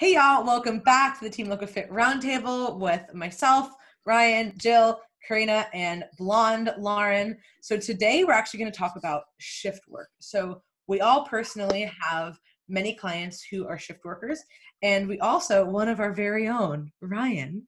Hey y'all, welcome back to the Team LoCoFit Roundtable with myself, Ryan, Jill, Karina, and Blonde Lauren. So today we're actually going to talk about shift work. So we all personally have many clients who are shift workers, and we also, one of our very own, Ryan,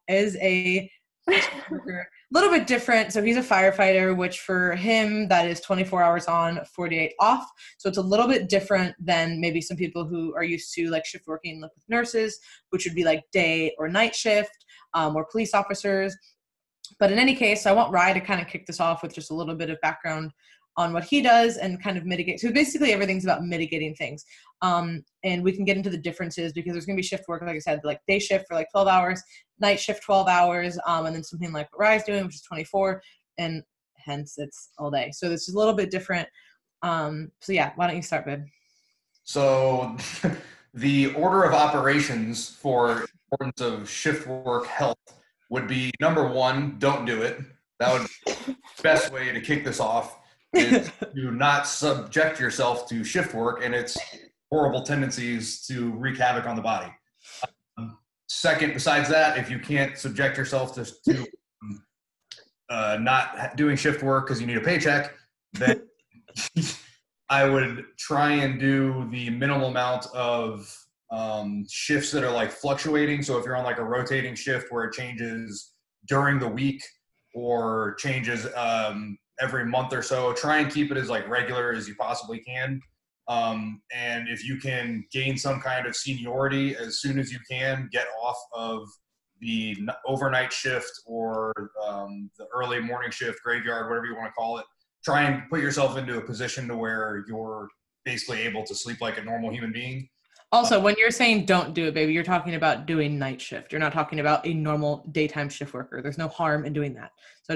is a shift worker. A little bit different. So he's a firefighter, which for him, that is 24 hours on, 48 off. So it's a little bit different than maybe some people who are used to like shift working like with nurses, which would be like day or night shift, or police officers. But in any case, I want Rye to kind of kick this off with just a little bit of background on what he does and kind of mitigate. So basically everything's about mitigating things. And we can get into the differences because there's going to be shift work, like I said, like day shift for like 12 hours, night shift 12 hours, and then something like what Rye's doing, which is 24, and hence it's all day. So this is a little bit different. So yeah, why don't you start, babe? So the order of operations for importance of shift work health would be number one, don't do it. That would be the best way to kick this off is to not subject yourself to shift work and its horrible tendencies to wreak havoc on the body. Second, besides that, if you can't subject yourself to not doing shift work because you need a paycheck, then I would try and do the minimal amount of shifts that are like fluctuating. So if you're on like a rotating shift where it changes during the week or changes every month or so, try and keep it as like regular as you possibly can. And if you can gain some kind of seniority as soon as you can, get off of the overnight shift or the early morning shift, graveyard, whatever you want to call it. Try and put yourself into a position to where you're basically able to sleep like a normal human being. Also, when you're saying don't do it, baby, you're talking about doing night shift. You're not talking about a normal daytime shift worker. There's no harm in doing that. So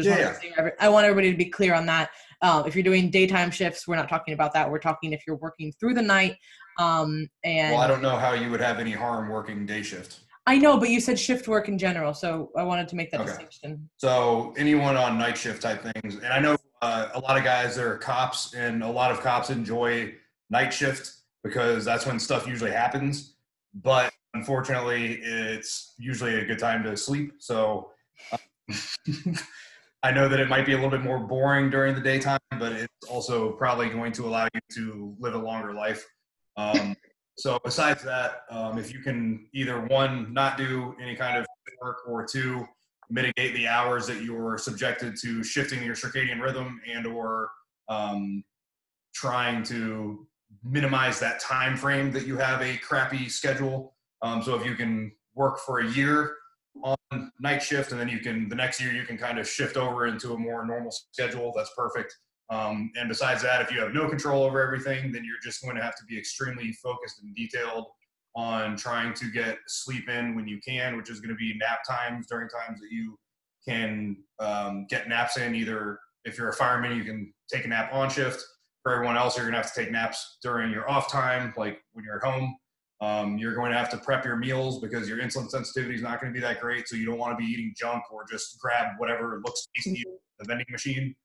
I want everybody to be clear on that. If you're doing daytime shifts, we're not talking about that. We're talking if you're working through the night. Well, I don't know how you would have any harm working day shift. I know, but you said shift work in general, so I wanted to make that distinction. So anyone on night shift type things, and I know a lot of guys that are cops, and a lot of cops enjoy night shift because that's when stuff usually happens. But unfortunately, it's usually a good time to sleep. So I know that it might be a little bit more boring during the daytime, but it's also probably going to allow you to live a longer life. So besides that, if you can either one, not do any kind of work, or two, mitigate the hours that you're subjected to shifting your circadian rhythm and or trying to minimize that time frame that you have a crappy schedule. So if you can work for a year on night shift and then you can, the next year you can kind of shift over into a more normal schedule, that's perfect. And besides that, if you have no control over everything, then you're just going to have to be extremely focused and detailed on trying to get sleep in when you can, which is going to be nap times during times that you can get naps in. Either if you're a fireman, you can take a nap on shift. For everyone else, you're going to have to take naps during your off time, like when you're at home. You're going to have to prep your meals because your insulin sensitivity is not going to be that great. So you don't want to be eating junk or just grab whatever looks tasty at the vending machine.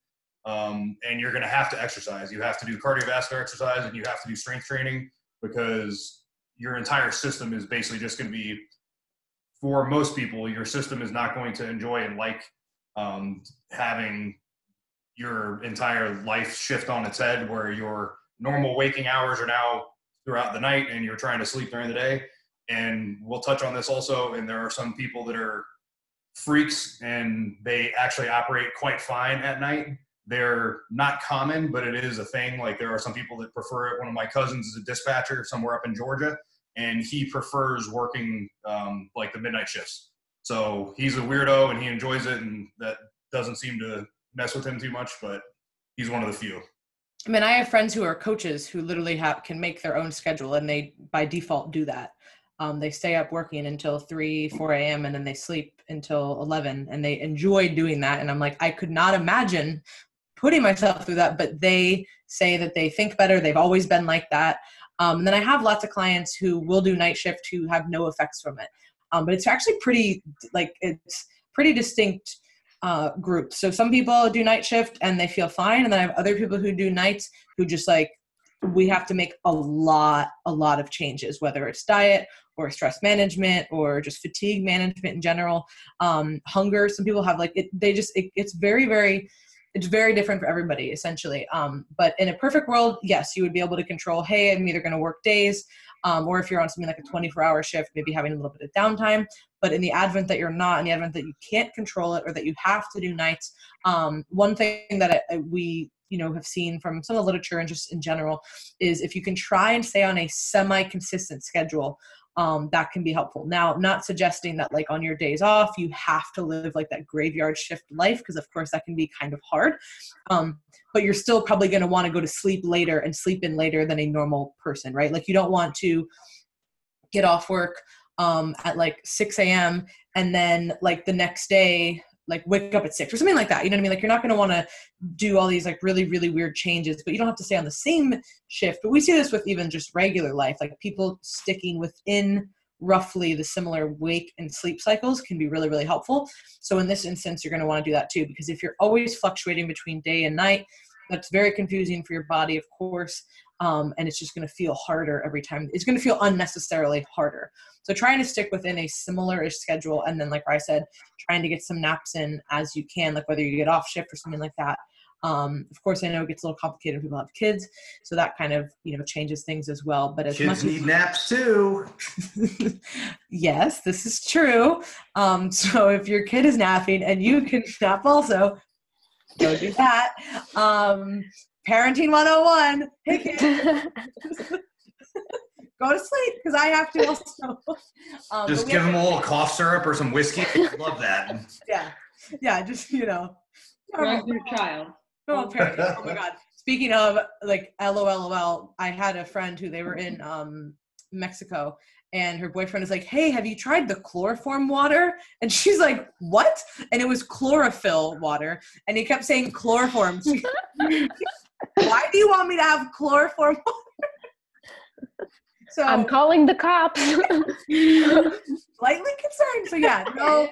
And you're going to have to exercise. You have to do cardiovascular exercise and you have to do strength training because your entire system is basically just going to be, for most people, your system is not going to enjoy and like having your entire life shift on its head where your normal waking hours are now throughout the night and you're trying to sleep during the day. And we'll touch on this also. And there are some people that are freaks and they actually operate quite fine at night. They're not common, but it is a thing. Like there are some people that prefer it. One of my cousins is a dispatcher somewhere up in Georgia, and he prefers working like the midnight shifts. So he's a weirdo and he enjoys it, and that doesn't seem to mess with him too much, but he's one of the few. I mean, I have friends who are coaches who literally can make their own schedule, and they by default do that. They stay up working until 3, 4 a.m. and then they sleep until 11, and they enjoy doing that. And I'm like, I could not imagine putting myself through that, but they say that they think better. They've always been like that. And then I have lots of clients who will do night shift who have no effects from it. But it's actually it's pretty distinct groups. So some people do night shift and they feel fine. And then I have other people who do nights who just like we have to make a lot of changes, whether it's diet or stress management or just fatigue management in general. Hunger, some people have like it, it's very different for everybody essentially. But in a perfect world, yes, you would be able to control, hey, I'm either going to work days, or if you're on something like a 24-hour shift, maybe having a little bit of downtime. But in the advent that you're not, in the advent that you can't control it or that you have to do nights, one thing that we have seen from some of the literature and just in general is if you can try and stay on a semi-consistent schedule, that can be helpful. Now, not suggesting that like on your days off, you have to live like that graveyard shift life, because of course that can be kind of hard. But you're still probably going to want to go to sleep later and sleep in later than a normal person, right? Like you don't want to get off work at like 6 a.m. and then like the next day, like wake up at 6 or something like that. You know what I mean? Like you're not going to want to do all these like really, really weird changes, but you don't have to stay on the same shift. But we see this with even just regular life, like people sticking within roughly the similar wake and sleep cycles can be really, really helpful. So in this instance, you're going to want to do that too, because if you're always fluctuating between day and night, that's very confusing for your body, of course. And it's just going to feel harder every time. It's going to feel unnecessarily harder. So trying to stick within a similar-ish schedule. And then, like I said, trying to get some naps in as you can, like whether you get off shift or something like that. Of course, I know it gets a little complicated when people have kids. So that kind of, changes things as well. But as kids need naps too. Yes, this is true. So if your kid is napping and you can nap also, go do that. Parenting 101. Hey, kids. Go to sleep, because I have to also. Just give them a little cough syrup or some whiskey. I love that. Yeah, just, Drug your child. Oh my God. Speaking of like LOL, I had a friend who they were in Mexico, and her boyfriend is like, hey, have you tried the chloroform water? And she's like, what? And it was chlorophyll water. And he kept saying chloroform. Why do you want me to have chloroform water? So I'm calling the cops. Slightly concerned. So yeah, no,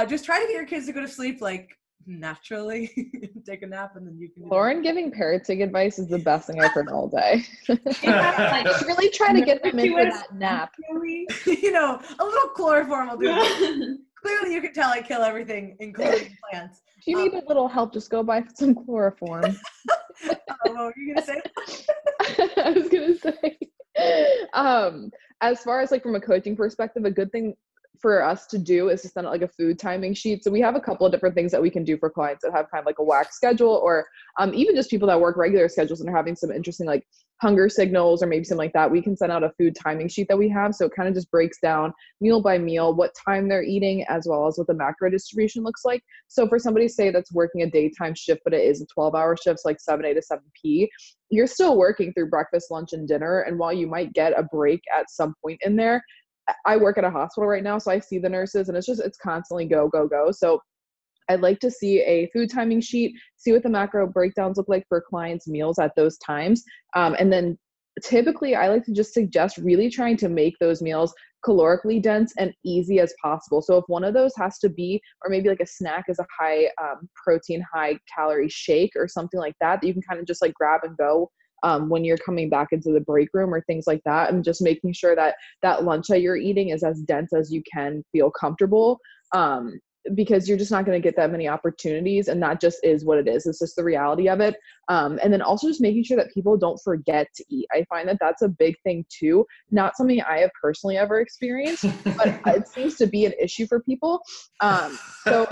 just try to get your kids to go to sleep like naturally. Take a nap and then you can. Lauren giving parenting advice is the best thing I've heard all day. Really try to get them into that nap. A little chloroform will do it. Clearly you can tell I kill everything, including plants. If you need a little help, just go buy some chloroform. What were you going to say? I was going to say, as far as like from a coaching perspective, a good thing for us to do is to send out like a food timing sheet. So we have a couple of different things that we can do for clients that have kind of like a whack schedule, or even just people that work regular schedules and are having some interesting like hunger signals or maybe something like that. We can send out a food timing sheet that we have. So it kind of just breaks down meal by meal, what time they're eating, as well as what the macro distribution looks like. So for somebody, say, that's working a daytime shift, but it is a 12-hour shift, so like 7 a to 7 p, you're still working through breakfast, lunch, and dinner. And while you might get a break at some point in there, I work at a hospital right now, so I see the nurses, and it's constantly go, go, go. So I'd like to see a food timing sheet, see what the macro breakdowns look like for clients' meals at those times. And then typically I like to just suggest really trying to make those meals calorically dense and easy as possible. So if one of those has to be, or maybe like a snack is a high protein, high calorie shake or something like that, that you can kind of just like grab and go when you're coming back into the break room or things like that, and just making sure that that lunch that you're eating is as dense as you can feel comfortable, because you're just not going to get that many opportunities, and that just is what it is. It's just the reality of it. And then also just making sure that people don't forget to eat. I find that that's a big thing too. Not something I have personally ever experienced, but it seems to be an issue for people. So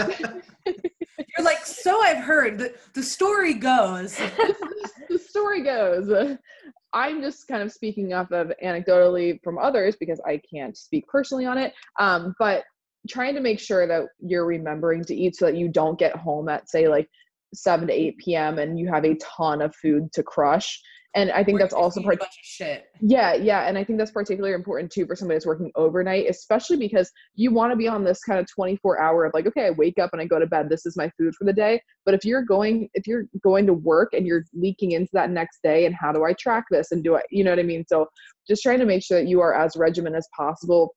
you're like, so I've heard. The story goes. The story goes. I'm just kind of speaking off of anecdotally from others because I can't speak personally on it. But trying to make sure that you're remembering to eat so that you don't get home at, say, like 7 to 8 p.m. and you have a ton of food to crush. And I think that's also a bunch of shit. Yeah. And I think that's particularly important too for somebody that's working overnight, especially because you want to be on this kind of 24-hour of like, okay, I wake up and I go to bed. This is my food for the day. But if you're going to work and you're leaking into that next day, and how do I track this? And do I, you know what I mean? So just trying to make sure that you are as regimented as possible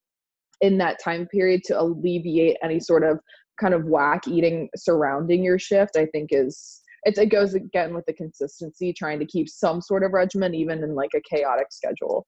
in that time period to alleviate any sort of kind of whack eating surrounding your shift, I think is it goes again with the consistency, trying to keep some sort of regimen even in like a chaotic schedule.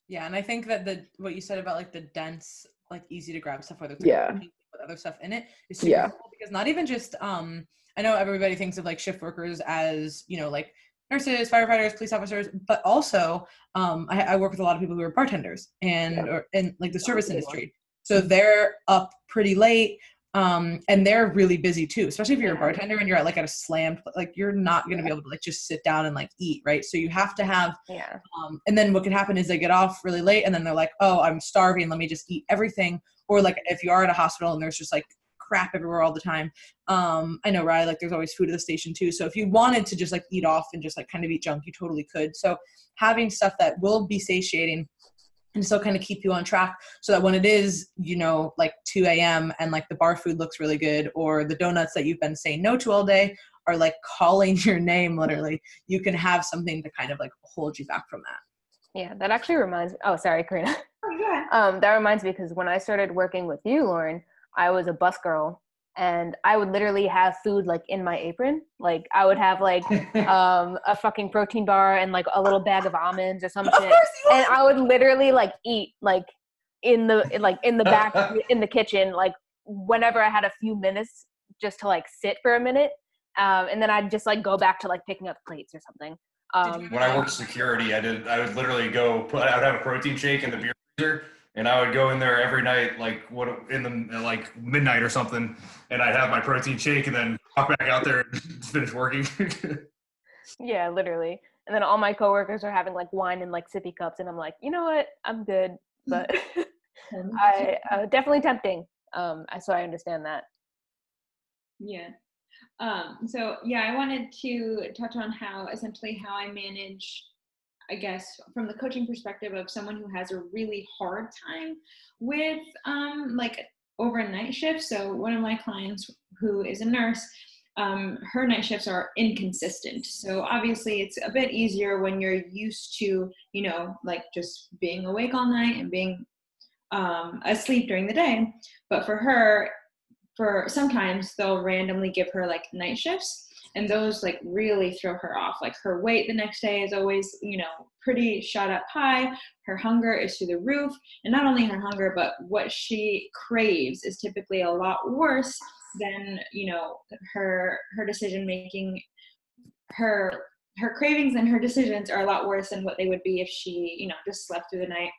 Yeah, and I think that what you said about like the dense, like easy to grab stuff, whether it's Yeah. with other stuff in it, is super Yeah. cool, because not even just I know everybody thinks of like shift workers as, you know, like nurses, firefighters, police officers, but also I work with a lot of people who are bartenders and or in like the service industry. So they're up pretty late. And they're really busy too, especially if you're a bartender and you're at like at a slammed, like you're not going to be able to like just sit down and like eat, right? So you have to have, and then what can happen is they get off really late and then they're like, oh, I'm starving, let me just eat everything. Or like if you are at a hospital and there's just like crap everywhere all the time. I know, right? Like there's always food at the station too. So if you wanted to just like eat off and just like kind of eat junk, you totally could. So having stuff that will be satiating and still kind of keep you on track, so that when it is, you know, like 2 a.m. and like the bar food looks really good, or the donuts that you've been saying no to all day are like calling your name, literally, you can have something to kind of like hold you back from that. Yeah, that actually reminds me. Oh, sorry, Karina. Oh, yeah. That reminds me, because when I started working with you, Lauren, I was a bus girl, and I would literally have food like in my apron. Like I would have like a fucking protein bar and like a little bag of almonds or some shit, and I would literally like eat like in the back in the kitchen, like whenever I had a few minutes just to like sit for a minute, and then I'd just like go back to like picking up plates or something. When I worked security, I would literally I would have a protein shake in the beer freezer, and I would go in there every night, like in the like midnight or something, and I'd have my protein shake and then hop back out there and finish working. Yeah, literally. And then all my coworkers are having like wine in like sippy cups, and I'm like, you know what, I'm good. But I definitely tempting. So I understand that. Yeah. So yeah, I wanted to touch on how I manage, I guess, from the coaching perspective of someone who has a really hard time with like overnight shifts. So one of my clients who is a nurse, her night shifts are inconsistent. So obviously it's a bit easier when you're used to, you know, like just being awake all night and being asleep during the day. But for her, sometimes they'll randomly give her like night shifts, and those like really throw her off. Like her weight the next day is always, you know, pretty shot up high. Her hunger is through the roof, and not only her hunger, but what she craves is typically a lot worse than, you know, her decision making. Her cravings and her decisions are a lot worse than what they would be if she, you know, just slept through the night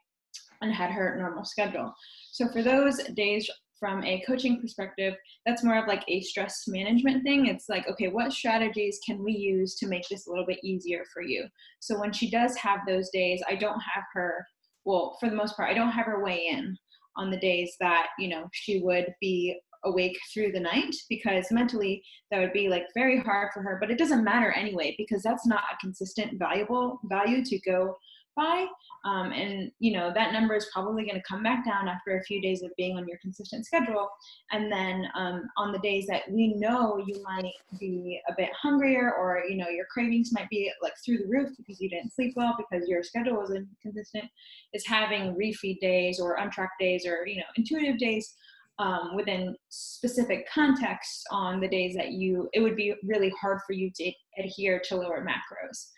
and had her normal schedule. So for those days, from a coaching perspective, that's more of like a stress management thing. It's like, okay, what strategies can we use to make this a little bit easier for you? So when she does have those days, I don't have her, well, for the most part, I don't have her weigh in on the days that, you know, she would be awake through the night, because mentally that would be like very hard for her. But it doesn't matter anyway, because that's not a consistent value to go by. And you know, that number is probably going to come back down after a few days of being on your consistent schedule. And then on the days that we know you might be a bit hungrier, or you know, your cravings might be like through the roof because you didn't sleep well, because your schedule wasn't consistent, is having refeed days or untracked days, or you know, intuitive days within specific contexts on the days that it would be really hard for you to adhere to lower macros.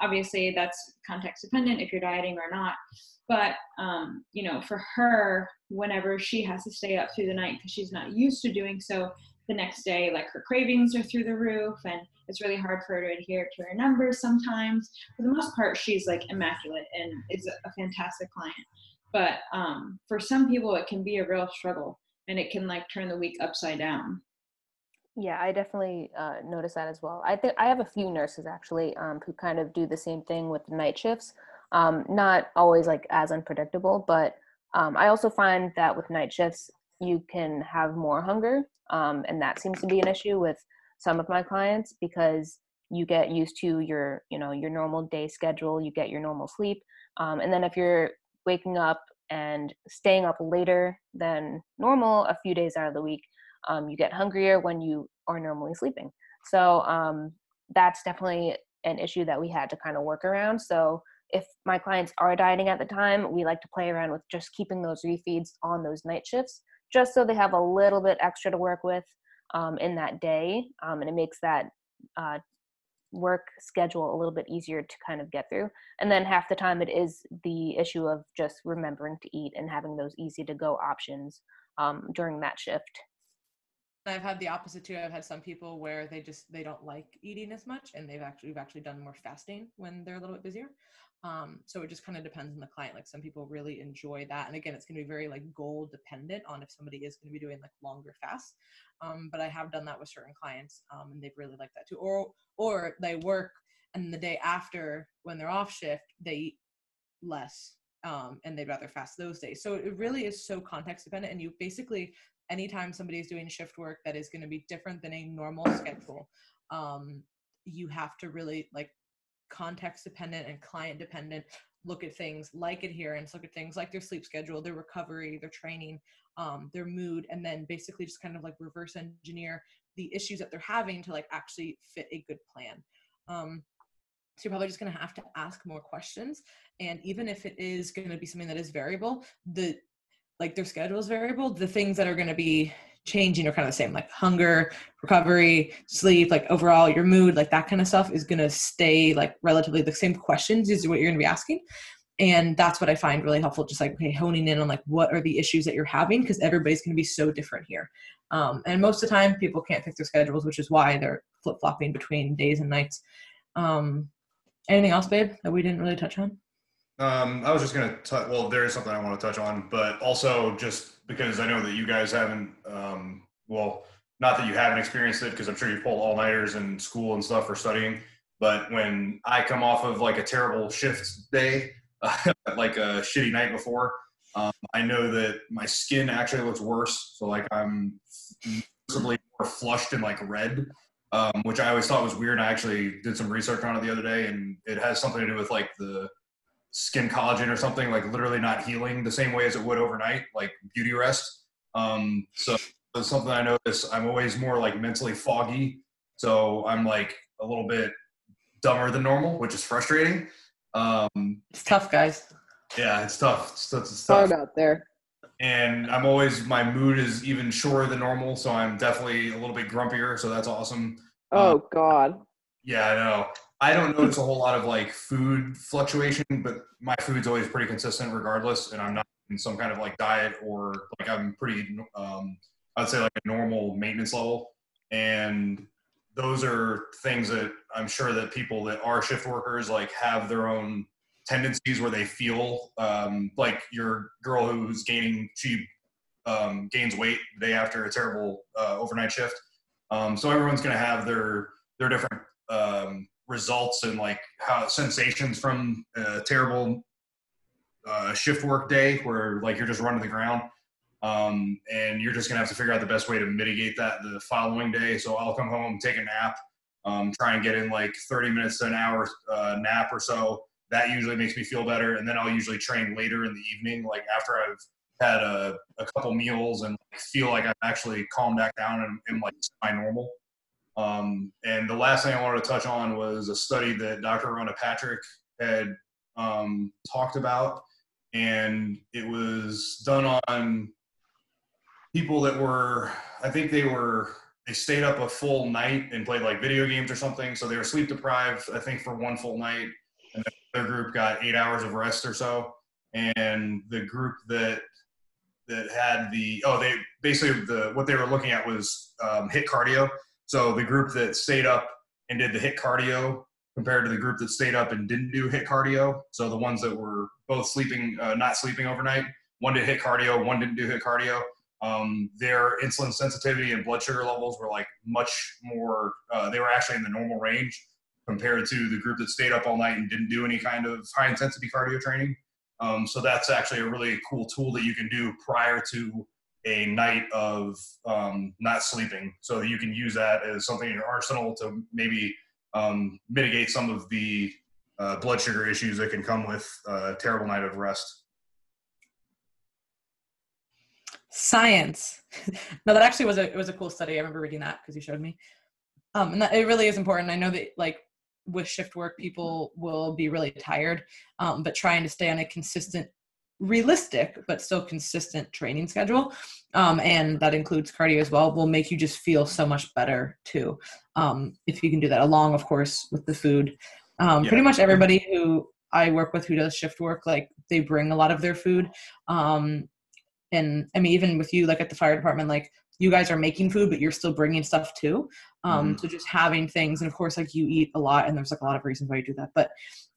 Obviously that's context dependent if you're dieting or not, but you know, for her, whenever she has to stay up through the night because she's not used to doing so, the next day, like her cravings are through the roof, and it's really hard for her to adhere to her numbers sometimes. For the most part, she's like immaculate and is a fantastic client. But for some people, it can be a real struggle, and it can like turn the week upside down. Yeah, I definitely notice that as well. I think I have a few nurses actually who kind of do the same thing with night shifts. Not always like as unpredictable, but I also find that with night shifts, you can have more hunger. And that seems to be an issue with some of my clients, because you get used to your normal day schedule, you get your normal sleep. And then if you're waking up and staying up later than normal a few days out of the week, you get hungrier when you are normally sleeping. So that's definitely an issue that we had to kind of work around. So if my clients are dieting at the time, we like to play around with just keeping those refeeds on those night shifts, just so they have a little bit extra to work with in that day. And it makes that work schedule a little bit easier to kind of get through. And then half the time it is the issue of just remembering to eat and having those easy to go options during that shift. I've had the opposite too. I've had some people where they don't like eating as much, and we've actually done more fasting when they're a little bit busier. So it just kind of depends on the client. Like some people really enjoy that. And again, it's going to be very like goal dependent on if somebody is going to be doing like longer fasts. But I have done that with certain clients, and they've really liked that too. Or they work and the day after when they're off shift, they eat less, and they'd rather fast those days. So it really is so context dependent. And you basically, anytime somebody is doing shift work that is going to be different than a normal schedule, you have to really like context dependent and client dependent look at things like adherence, look at things like their sleep schedule, their recovery, their training, their mood, and then basically just kind of like reverse engineer the issues that they're having to like actually fit a good plan. So you're probably just going to have to ask more questions. And even if it is going to be something that is variable, like their schedule is variable, the things that are going to be changing are kind of the same, like hunger, recovery, sleep, like overall your mood, like that kind of stuff is going to stay like relatively the same questions is what you're going to be asking. And that's what I find really helpful, just like, okay, honing in on like, what are the issues that you're having? Because everybody's going to be so different here. And most of the time people can't pick their schedules, which is why they're flip-flopping between days and nights. Anything else, babe, that we didn't really touch on? I was just going to touch, well, there is something I want to touch on, but also just because I know that you guys haven't, well, not that you haven't experienced it, because I'm sure you pulled all-nighters in school and stuff for studying, but when I come off of like a terrible shift day, like a shitty night before, I know that my skin actually looks worse. So like I'm visibly more flushed and like red, which I always thought was weird. I actually did some research on it the other day, and it has something to do with like the skin collagen or something, like literally not healing the same way as it would overnight, like beauty rest. So it's something I notice. I'm always more like mentally foggy. So I'm like a little bit dumber than normal, which is frustrating. It's tough, guys. Yeah, it's tough. It's Hard tough. out there. And my mood is even shorter than normal. So I'm definitely a little bit grumpier. So that's awesome. Oh God. Yeah, I know. I don't notice a whole lot of like food fluctuation, but my food's always pretty consistent regardless. And I'm not in some kind of like diet, or like I'm pretty, I'd say like a normal maintenance level. And those are things that I'm sure that people that are shift workers like have their own tendencies where they feel like your girl who's she gains weight the day after a terrible overnight shift. So everyone's going to have their different results and like how sensations from a terrible shift work day where like you're just running the ground, and you're just gonna have to figure out the best way to mitigate that the following day. So I'll come home, take a nap, try and get in like 30 minutes to an hour nap or so. That usually makes me feel better, and then I'll usually train later in the evening, like after I've had a couple meals and feel like I've actually calmed back down and am like semi-normal. And the last thing I wanted to touch on was a study that Dr. Rhonda Patrick had talked about, and it was done on people that were, I think they stayed up a full night and played like video games or something. So they were sleep deprived, I think, for one full night, and the other group got 8 hours of rest or so. And the group that had they basically what they were looking at was HIIT cardio. So the group that stayed up and did the HIIT cardio compared to the group that stayed up and didn't do HIIT cardio. So the ones that were both sleeping, not sleeping overnight, one did HIIT cardio, one didn't do HIIT cardio. Their insulin sensitivity and blood sugar levels were like much more, they were actually in the normal range compared to the group that stayed up all night and didn't do any kind of high intensity cardio training. So that's actually a really cool tool that you can do prior to a night of not sleeping. So you can use that as something in your arsenal to maybe mitigate some of the blood sugar issues that can come with a terrible night of rest. Science. No, that actually was a cool study. I remember reading that because you showed me. And that, it really is important. I know that like with shift work, people will be really tired, but trying to stay on a consistent realistic but still consistent training schedule, and that includes cardio as well, will make you just feel so much better too, if you can do that, along of course with the food. Pretty much everybody who I work with who does shift work, like they bring a lot of their food, and I mean, even with you, like at the fire department, like you guys are making food, but you're still bringing stuff too. So just having things, and of course, like you eat a lot, and there's like a lot of reasons why you do that, but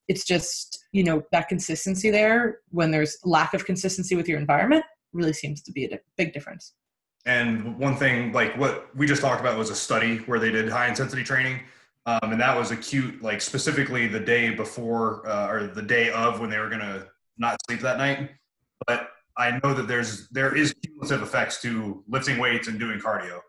it's just, you know, that consistency there when there's lack of consistency with your environment really seems to be a big difference. And one thing, like what we just talked about was a study where they did high intensity training. And that was acute, like specifically the day before or the day of when they were going to not sleep that night. But I know that there is cumulative effects to lifting weights and doing cardio.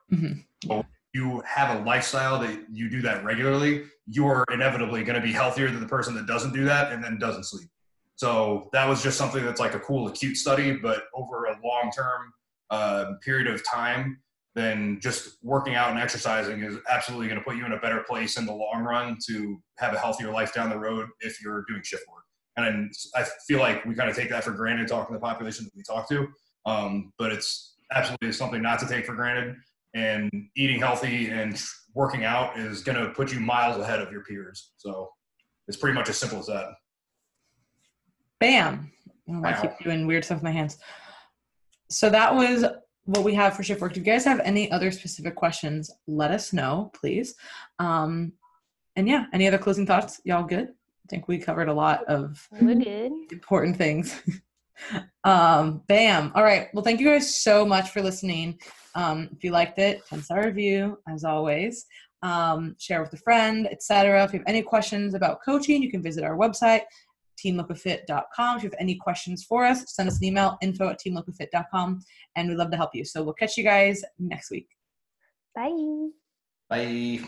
So if you have a lifestyle that you do that regularly, you're inevitably going to be healthier than the person that doesn't do that and then doesn't sleep. So that was just something that's like a cool acute study, but over a long-term period of time, then just working out and exercising is absolutely going to put you in a better place in the long run to have a healthier life down the road if you're doing shift work. And I feel like we kind of take that for granted talking to the population that we talk to, but it's absolutely something not to take for granted. And eating healthy and working out is going to put you miles ahead of your peers. So it's pretty much as simple as that. Bam. I keep doing weird stuff with my hands. So that was what we have for shift work. Do you guys have any other specific questions? Let us know, please. And yeah, any other closing thoughts? Y'all good? I think we covered a lot of important things. Bam. All right. Well, thank you guys so much for listening. If you liked it, 10-star review, as always. Share with a friend, etc. If you have any questions about coaching, you can visit our website, teamlocofit.com. If you have any questions for us, send us an email, info@teamlocofit.com, and we'd love to help you. So we'll catch you guys next week. Bye. Bye.